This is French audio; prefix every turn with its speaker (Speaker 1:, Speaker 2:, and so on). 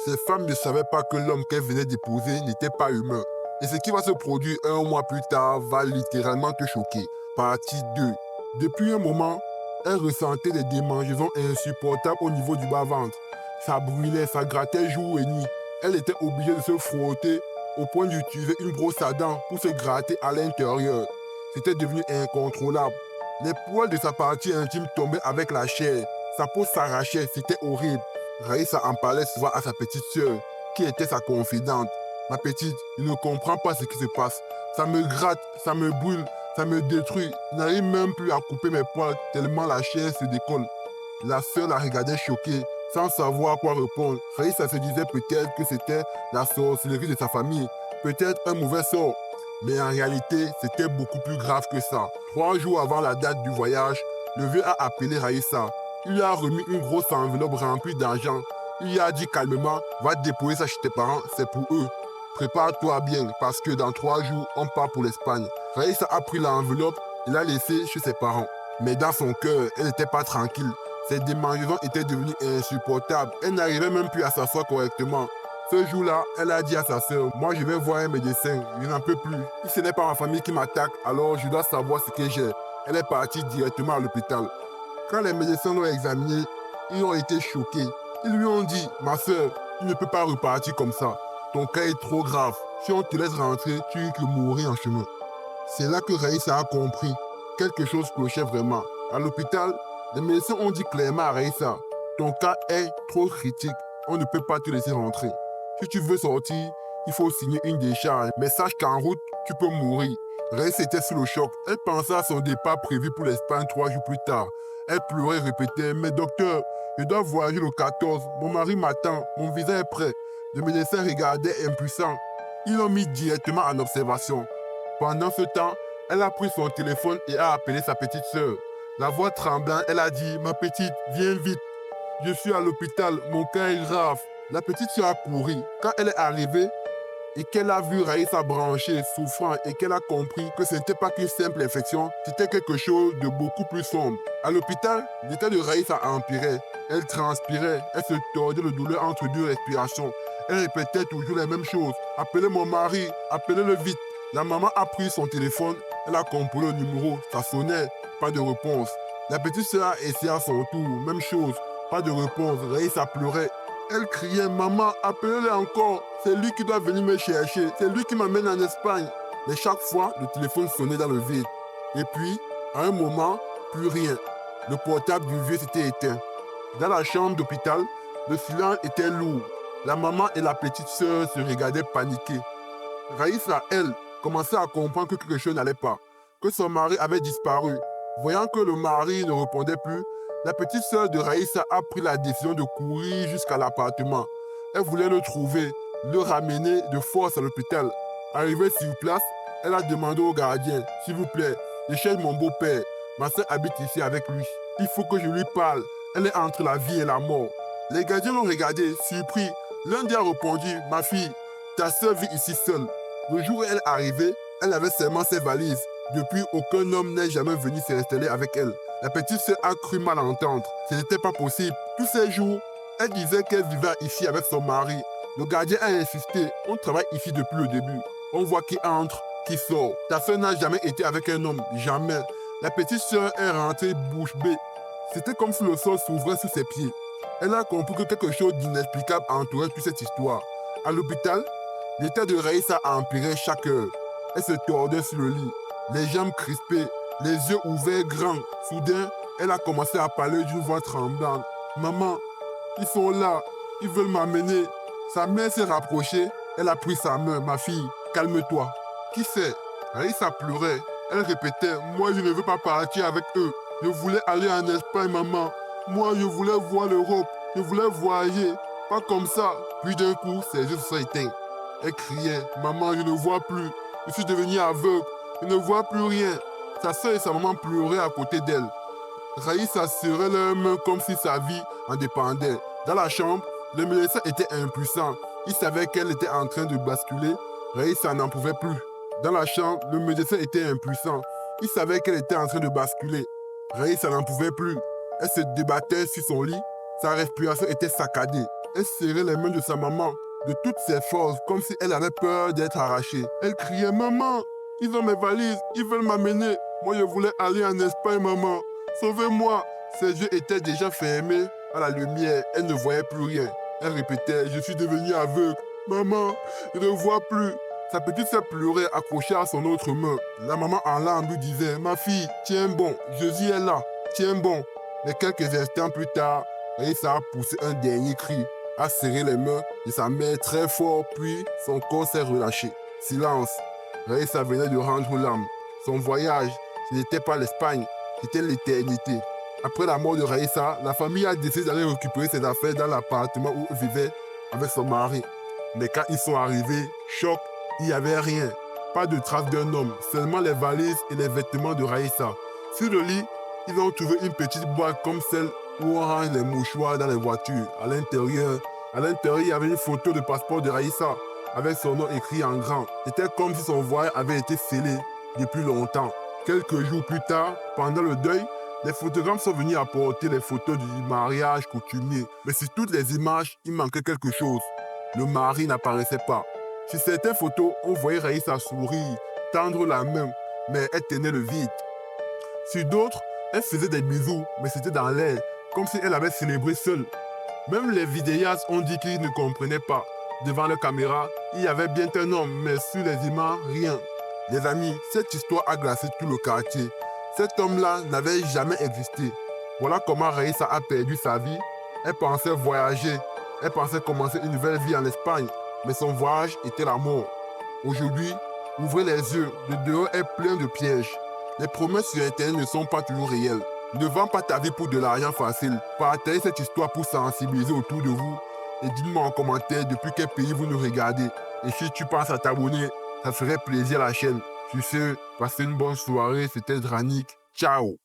Speaker 1: Ces femmes ne savaient pas que l'homme qu'elles venaient d'épouser n'était pas humain. Et ce qui va se produire un mois plus tard va littéralement te choquer. Partie 2. Depuis un moment, elle ressentait des démangeaisons insupportables au niveau du bas-ventre. Ça brûlait, ça grattait jour et nuit. Elle était obligée de se frotter au point d'utiliser une brosse à dents pour se gratter à l'intérieur. C'était devenu incontrôlable. Les poils de sa partie intime tombaient avec la chair. Sa peau s'arrachait, c'était horrible. Raïssa en parlait souvent à sa petite sœur, qui était sa confidente. Ma petite, je ne comprends pas ce qui se passe. Ça me gratte, ça me brûle, ça me détruit. Je n'arrive même plus à couper mes poils tellement la chair se décolle. La sœur la regardait choquée, sans savoir quoi répondre. Raïssa se disait peut-être que c'était la sorcellerie de sa famille, peut-être un mauvais sort. Mais en réalité, c'était beaucoup plus grave que ça. 3 jours avant la date du voyage, le vieux a appelé Raïssa. Il lui a remis une grosse enveloppe remplie d'argent. Il lui a dit calmement, va déposer ça chez tes parents, c'est pour eux. Prépare-toi bien, parce que dans 3 jours, on part pour l'Espagne. Raïssa a pris l'enveloppe et l'a laissée chez ses parents. Mais dans son cœur, elle n'était pas tranquille. Ses démangeaisons étaient devenues insupportables. Elle n'arrivait même plus à s'asseoir correctement. Ce jour-là, elle a dit à sa sœur, moi je vais voir un médecin, je n'en peux plus. Si ce n'est pas ma famille qui m'attaque, alors je dois savoir ce que j'ai. Elle est partie directement à l'hôpital. Quand les médecins l'ont examiné, ils ont été choqués. Ils lui ont dit, ma sœur, tu ne peux pas repartir comme ça. Ton cas est trop grave. Si on te laisse rentrer, tu risques de mourir en chemin. C'est là que Raïssa a compris. Quelque chose clochait vraiment. À l'hôpital, les médecins ont dit clairement à Raïssa, ton cas est trop critique. On ne peut pas te laisser rentrer. Si tu veux sortir, il faut signer une décharge. Mais sache qu'en route, tu peux mourir. Raïssa était sous le choc. Elle pensait à son départ prévu pour l'Espagne 3 jours plus tard. Elle pleurait et répétait, mais docteur, je dois voyager le 14. Mon mari m'attend. Mon visa est prêt. Le médecin regardait impuissant. Ils l'ont mis directement en observation. Pendant ce temps, elle a pris son téléphone et a appelé sa petite sœur. La voix tremblante, elle a dit, ma petite, viens vite. Je suis à l'hôpital, mon cas est grave. La petite sœur a couru. Quand elle est arrivée et qu'elle a vu Raïssa branchée, souffrant et qu'elle a compris que ce n'était pas qu'une simple infection, c'était quelque chose de beaucoup plus sombre. À l'hôpital, l'état de Raïssa empirait. Elle transpirait, elle se tordait de douleur entre 2 respirations. Elle répétait toujours les mêmes choses. Appelez mon mari, appelez-le vite. La maman a pris son téléphone, elle a composé le numéro, ça sonnait, pas de réponse. La petite sœur a essayé à son tour, même chose, pas de réponse. Raïssa pleurait. Elle criait, maman, appelez-le encore. C'est lui qui doit venir me chercher. C'est lui qui m'amène en Espagne. Mais chaque fois, le téléphone sonnait dans le vide. Et puis, à un moment, plus rien. Le portable du vieux s'était éteint. Dans la chambre d'hôpital, le silence était lourd. La maman et la petite sœur se regardaient paniquées. Raïssa, elle, commençait à comprendre que quelque chose n'allait pas, que son mari avait disparu. Voyant que le mari ne répondait plus, la petite sœur de Raïssa a pris la décision de courir jusqu'à l'appartement. Elle voulait le trouver, le ramener de force à l'hôpital. Arrivée sur place, elle a demandé au gardien, s'il vous plaît, je cherche mon beau-père. Ma sœur habite ici avec lui. Il faut que je lui parle. Elle est entre la vie et la mort. Les gardiens l'ont regardé, surpris. L'un d'eux a répondu, ma fille, ta sœur vit ici seule. Le jour où elle est arrivée, elle avait seulement ses valises. Depuis, aucun homme n'est jamais venu s'installer avec elle. La petite sœur a cru mal entendre. Ce n'était pas possible. Tous ces jours, elle disait qu'elle vivait ici avec son mari. Le gardien a insisté. On travaille ici depuis le début. On voit qui entre, qui sort. Ta sœur n'a jamais été avec un homme. Jamais. La petite sœur est rentrée bouche bée. C'était comme si le sol s'ouvrait sous ses pieds. Elle a compris que quelque chose d'inexplicable entourait toute cette histoire. À l'hôpital, l'état de Raïssa empirait chaque heure. Elle se tordait sur le lit, les jambes crispées, les yeux ouverts grands. Soudain, elle a commencé à parler d'une voix tremblante. Maman, ils sont là, ils veulent m'amener. Sa mère s'est rapprochée, elle a pris sa main. Ma fille, calme-toi. Qui c'est? Raïssa pleurait. Elle répétait, moi je ne veux pas partir avec eux. Je voulais aller en Espagne, maman. Moi je voulais voir l'Europe. Je voulais voyager. Pas comme ça. Puis d'un coup, ses yeux se sont éteints. Elle criait, maman, je ne vois plus. Je suis devenue aveugle. Je ne vois plus rien. Sa soeur et sa maman pleuraient à côté d'elle. Raïssa serrait leurs mains comme si sa vie en dépendait. Dans la chambre, le médecin était impuissant. Il savait qu'elle était en train de basculer. Raïssa n'en pouvait plus. Dans la chambre, le médecin était impuissant. Il savait qu'elle était en train de basculer. Raïssa n'en pouvait plus. Elle se débattait sur son lit. Sa respiration était saccadée. Elle serrait les mains de sa maman de toutes ses forces, comme si elle avait peur d'être arrachée. Elle criait « Maman, ils ont mes valises, ils veulent m'amener. Moi, je voulais aller en Espagne, maman. Sauvez-moi !» Ses yeux étaient déjà fermés à la lumière. Elle ne voyait plus rien. Elle répétait « Je suis devenue aveugle. Maman, je ne vois plus. » Sa petite sœur pleurait accrochée à son autre main. La maman en larmes lui disait « Ma fille, tiens bon, Jésus est là, tiens bon. » Mais quelques instants plus tard, Raïssa a poussé un dernier cri, a serré les mains de sa mère très fort, puis son corps s'est relâché. Silence. Raïssa venait de rendre l'âme. Son voyage, ce n'était pas l'Espagne, c'était l'éternité. Après la mort de Raïssa, la famille a décidé d'aller récupérer ses affaires dans l'appartement où elle vivait avec son mari. Mais quand ils sont arrivés, choc, il n'y avait rien. Pas de traces d'un homme, seulement les valises et les vêtements de Raïssa. Sur le lit, ils ont trouvé une petite boîte comme celle où on range les mouchoirs dans les voitures. À l'intérieur, il y avait une photo de passeport de Raïssa avec son nom écrit en grand. C'était comme si son voyage avait été scellé depuis longtemps. Quelques jours plus tard, pendant le deuil, les photographes sont venus apporter les photos du mariage coutumier. Mais sur toutes les images, il manquait quelque chose. Le mari n'apparaissait pas. Sur certaines photos, on voyait Raïssa sourire, tendre la main, mais elle tenait le vide. Sur d'autres, elle faisait des bisous, mais c'était dans l'air, comme si elle avait célébré seule. Même les vidéastes ont dit qu'ils ne comprenaient pas. Devant la caméra, il y avait bien un homme, mais sur les images, rien. Les amis, cette histoire a glacé tout le quartier. Cet homme-là n'avait jamais existé. Voilà comment Raïssa a perdu sa vie. Elle pensait voyager. Elle pensait commencer une nouvelle vie en Espagne. Mais son voyage était la mort. Aujourd'hui, ouvrez les yeux. Le dehors est plein de pièges. Les promesses sur Internet ne sont pas toujours réelles. Ne vends pas ta vie pour de l'argent facile. Partagez cette histoire pour sensibiliser autour de vous. Et dites-moi en commentaire depuis quel pays vous nous regardez. Et si tu penses à t'abonner, ça ferait plaisir à la chaîne. Sur ce, passez une bonne soirée. C'était Dranik. Ciao.